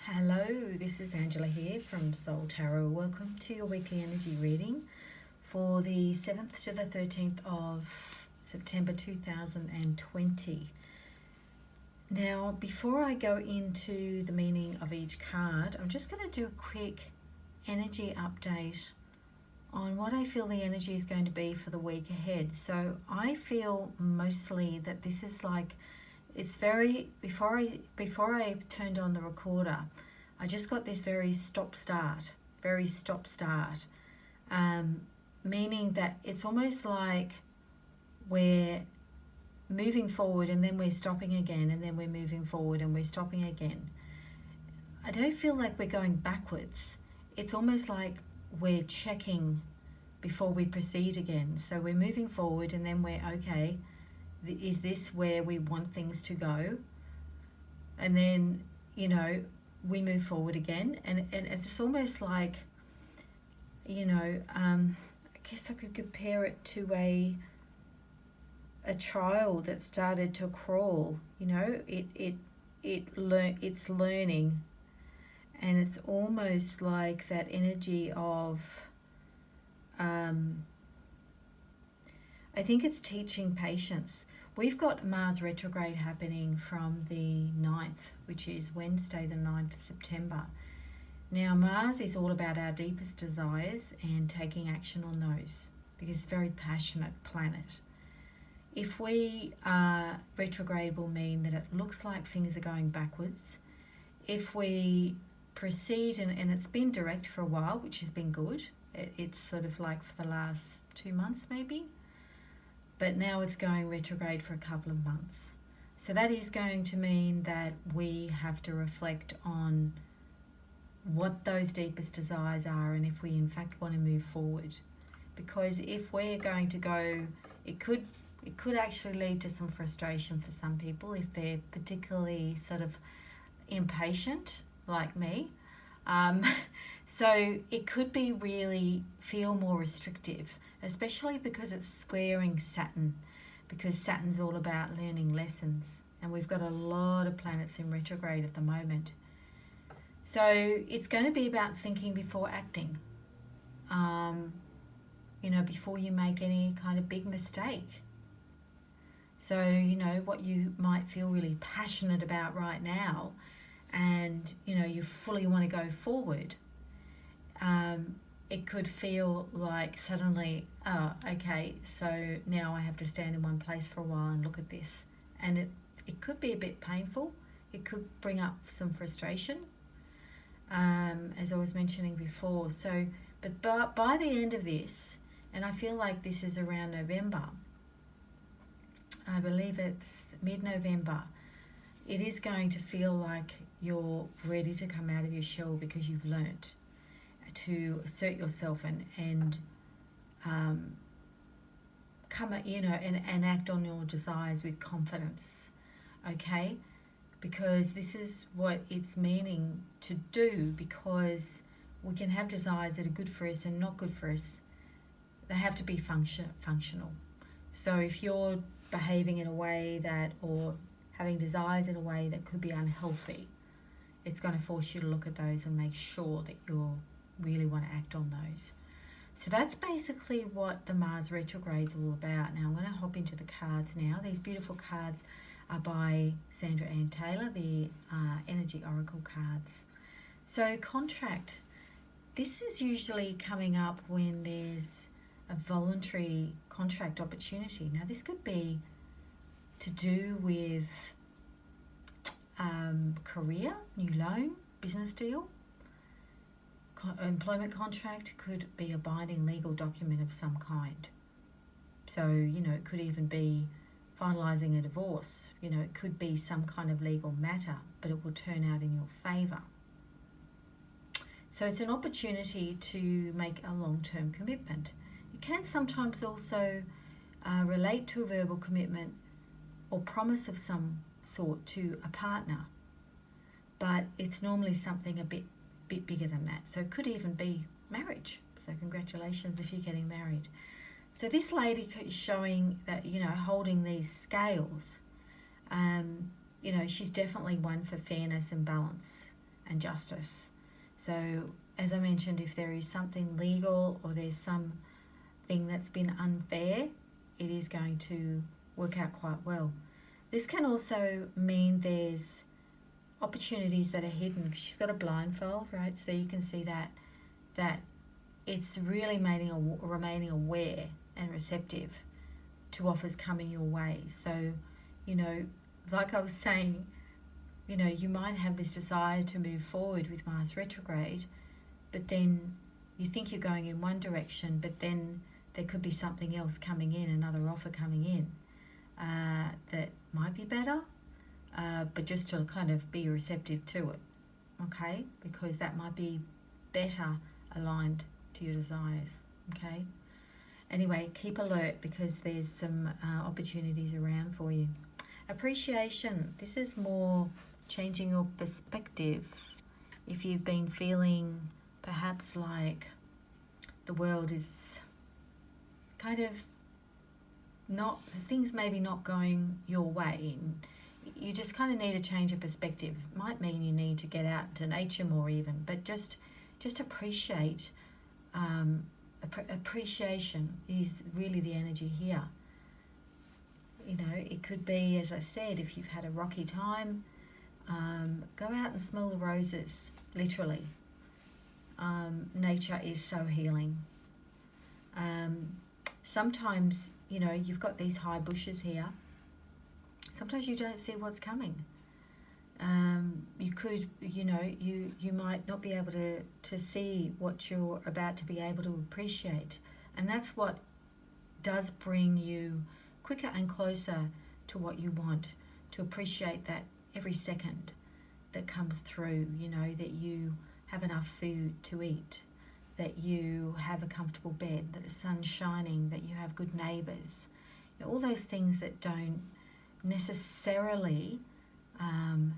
Hello, this is Angela here from Soul Tarot. Welcome to your weekly energy reading for the 7th to the 13th of September 2020. Now, before I go into the meaning of each card, I'm just going to do a quick energy update on what I feel the energy is going to be for the week ahead. So I feel mostly that this is like, it's very, before I turned on the recorder, I just got this very stop-start, meaning that it's almost like we're moving forward and then we're stopping again, and then we're moving forward and we're stopping again. I don't feel like we're going backwards. It's almost like we're checking before we proceed again. So we're moving forward and then we're, okay, is this where we want things to go? And then, we move forward again. And it's almost like, I guess I could compare it to a child that started to crawl. It's learning. And it's almost like that energy of, I think it's teaching patience. We've got Mars retrograde happening from the 9th, which is Wednesday the 9th of September. Now, Mars is all about our deepest desires and taking action on those, because it's a very passionate planet. If we are retrograde, will mean that it looks like things are going backwards. If we proceed, and it's been direct for a while, which has been good. It's sort of like for the last 2 months maybe. But now it's going retrograde for a couple of months. So that is going to mean that we have to reflect on what those deepest desires are, and if we in fact want to move forward. Because if we're going to go, it could actually lead to some frustration for some people if they're particularly sort of impatient like me. So it could be really feel more restrictive, especially because it's squaring Saturn, because Saturn's all about learning lessons, and we've got a lot of planets in retrograde at the moment. So it's going to be about thinking before acting, before you make any kind of big mistake. So, what you might feel really passionate about right now, and, you fully want to go forward, it could feel like suddenly, oh, okay, so now I have to stand in one place for a while and look at this. And it could be a bit painful. It could bring up some frustration, as I was mentioning before. So, but by the end of this, and I feel like this is around November, I believe it's mid-November, it is going to feel like you're ready to come out of your shell, because you've learnt to assert yourself and come at, and act on your desires with confidence, okay? Because this is what it's meaning to do, because we can have desires that are good for us and not good for us. They have to be functional. So if you're behaving in a way that, or having desires in a way that could be unhealthy, it's going to force you to look at those and make sure that you really want to act on those. So that's basically what the Mars retrograde is all about. Now I'm going to hop into the cards now. These beautiful cards are by Sandra Anne Taylor, the Energy Oracle cards. So contract. This is usually coming up when there's a voluntary contract opportunity. Now this could be to do with career, new loan, business deal. Employment contract could be a binding legal document of some kind. So, it could even be finalising a divorce. It could be some kind of legal matter, but it will turn out in your favour. So it's an opportunity to make a long-term commitment. It can sometimes also relate to a verbal commitment or promise of some sort to a partner, but it's normally something a bit bigger than that. So it could even be marriage. So congratulations if you're getting married. So this lady is showing that, holding these scales, she's definitely one for fairness and balance. and justice. So, as I mentioned, if there is something legal or there's something that's been unfair, it is going to work out quite well. This can also mean there's opportunities that are hidden. She's got a blindfold, right? So you can see that it's really remaining aware and receptive to offers coming your way. So, like I was saying, you might have this desire to move forward with Mars retrograde, but then you think you're going in one direction, but then there could be something else coming in, another offer coming in that might be better, but just to kind of be receptive to it, okay? Because that might be better aligned to your desires, okay? Anyway, keep alert because there's some opportunities around for you. Appreciation. This is more changing your perspective. If you've been feeling perhaps like the world is kind of things maybe not going your way, you just kind of need a change of perspective. Might mean you need to get out into nature more even, but just appreciate. Appreciation is really the energy here. It could be, as I said, if you've had a rocky time, go out and smell the roses, literally. Nature is so healing. Sometimes, you've got these high bushes here. Sometimes you don't see what's coming. You could, you might not be able to see what you're about to be able to appreciate. And that's what does bring you quicker and closer to what you want, to appreciate that every second that comes through, that you have enough food to eat, that you have a comfortable bed, that the sun's shining, that you have good neighbours. All those things that don't necessarily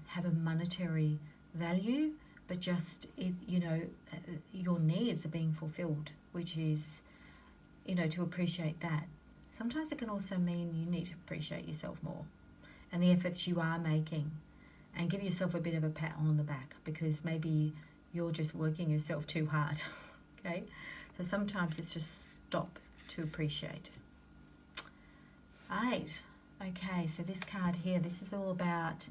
have a monetary value, but just your needs are being fulfilled, which is to appreciate that. Sometimes it can also mean you need to appreciate yourself more and the efforts you are making, and give yourself a bit of a pat on the back because maybe you're just working yourself too hard. Okay, so sometimes it's just stop to appreciate. 8. Okay, so this card here, this is all about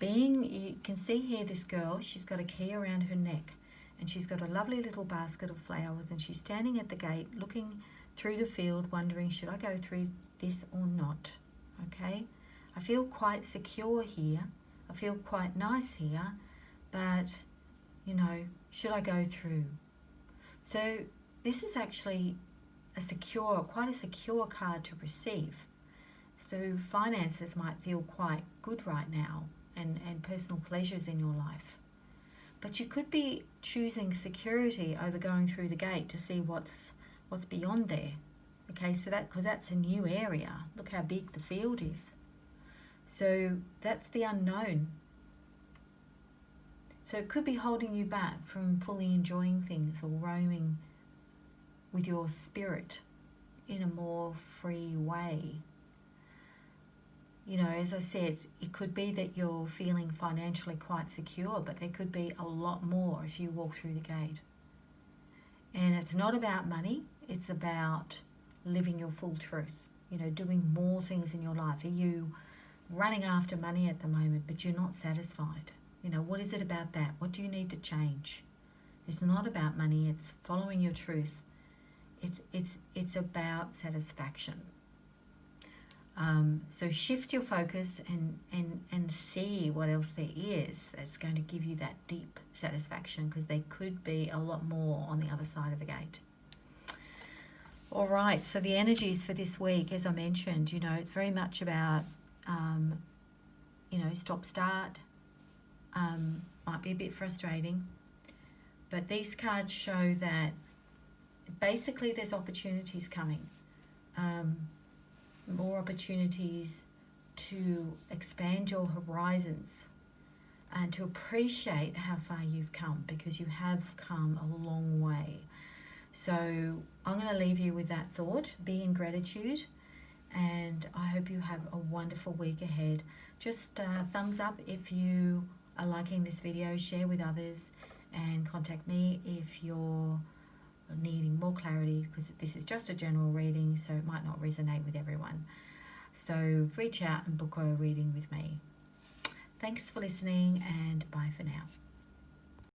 you can see here this girl, she's got a key around her neck and she's got a lovely little basket of flowers, and she's standing at the gate looking through the field wondering, should I go through this or not? Okay, I feel quite secure here, I feel quite nice here, but should I go through? So this is actually quite a secure card to receive. So finances might feel quite good right now, and personal pleasures in your life. But you could be choosing security over going through the gate to see what's beyond there. Okay, so because that's a new area. Look how big the field is. So that's the unknown. So it could be holding you back from fully enjoying things or roaming with your spirit in a more free way. As I said, it could be that you're feeling financially quite secure, but there could be a lot more if you walk through the gate. And it's not about money, it's about living your full truth, doing more things in your life. Are you running after money at the moment, but you're not satisfied? What is it about that? What do you need to change? It's not about money, it's following your truth. It's about satisfaction. So shift your focus and see what else there is that's going to give you that deep satisfaction, because there could be a lot more on the other side of the gate. All right, so the energies for this week, as I mentioned, it's very much about, stop, start. Might be a bit frustrating, but these cards show that basically there's opportunities coming. More opportunities to expand your horizons and to appreciate how far you've come, because you have come a long way. So I'm going to leave you with that thought. Be in gratitude, and I hope you have a wonderful week ahead. Just thumbs up if you liking this video, share with others, and contact me if you're needing more clarity, because this is just a general reading, so it might not resonate with everyone. So reach out and book a reading with me. Thanks for listening, and bye for now.